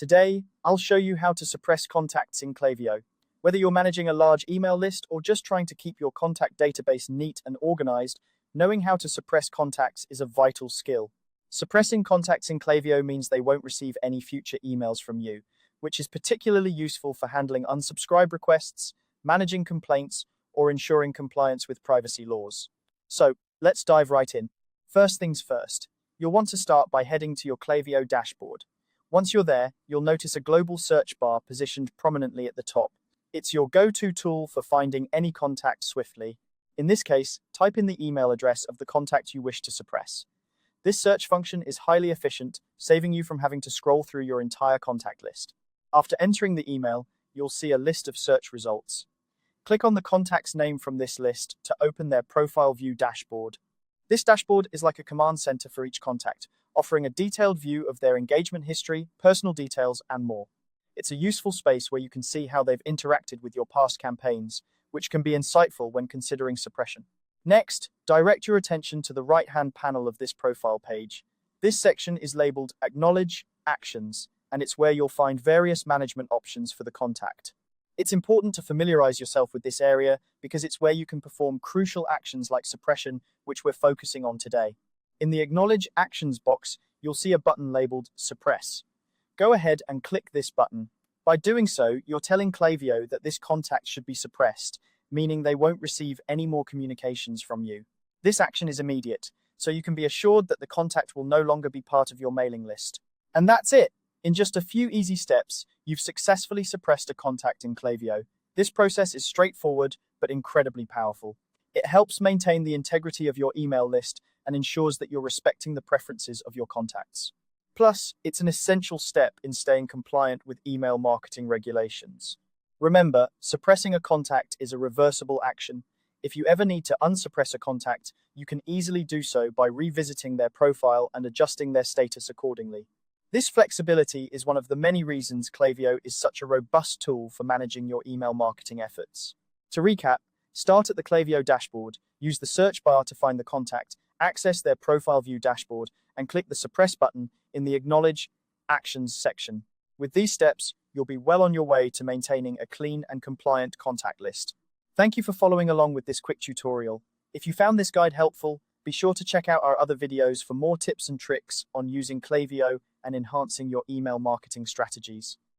Today, I'll show you how to suppress contacts in Klaviyo. Whether you're managing a large email list or just trying to keep your contact database neat and organized, knowing how to suppress contacts is a vital skill. Suppressing contacts in Klaviyo means they won't receive any future emails from you, which is particularly useful for handling unsubscribe requests, managing complaints, or ensuring compliance with privacy laws. So, let's dive right in. First things first, you'll want to start by heading to your Klaviyo dashboard. Once you're there, you'll notice a global search bar positioned prominently at the top. It's your go-to tool for finding any contact swiftly. In this case, type in the email address of the contact you wish to suppress. This search function is highly efficient, saving you from having to scroll through your entire contact list. After entering the email, you'll see a list of search results. Click on the contact's name from this list to open their profile view dashboard. This dashboard is like a command center for each contact, offering a detailed view of their engagement history, personal details, and more. It's a useful space where you can see how they've interacted with your past campaigns, which can be insightful when considering suppression. Next, direct your attention to the right-hand panel of this profile page. This section is labeled Acknowledge Actions, and it's where you'll find various management options for the contact. It's important to familiarize yourself with this area because it's where you can perform crucial actions like suppression, which we're focusing on today. In the Acknowledge Actions box, you'll see a button labeled Suppress. Go ahead and click this button. By doing so, you're telling Klaviyo that this contact should be suppressed, meaning they won't receive any more communications from you. This action is immediate, so you can be assured that the contact will no longer be part of your mailing list. And that's it! In just a few easy steps, you've successfully suppressed a contact in Klaviyo. This process is straightforward, but incredibly powerful. It helps maintain the integrity of your email list and ensures that you're respecting the preferences of your contacts. Plus, it's an essential step in staying compliant with email marketing regulations. Remember, suppressing a contact is a reversible action. If you ever need to unsuppress a contact, you can easily do so by revisiting their profile and adjusting their status accordingly. This flexibility is one of the many reasons Klaviyo is such a robust tool for managing your email marketing efforts. To recap, start at the Klaviyo dashboard, use the search bar to find the contact, access their profile view dashboard, and click the Suppress button in the Acknowledge Actions section. With these steps, you'll be well on your way to maintaining a clean and compliant contact list. Thank you for following along with this quick tutorial. If you found this guide helpful, be sure to check out our other videos for more tips and tricks on using Klaviyo and enhancing your email marketing strategies.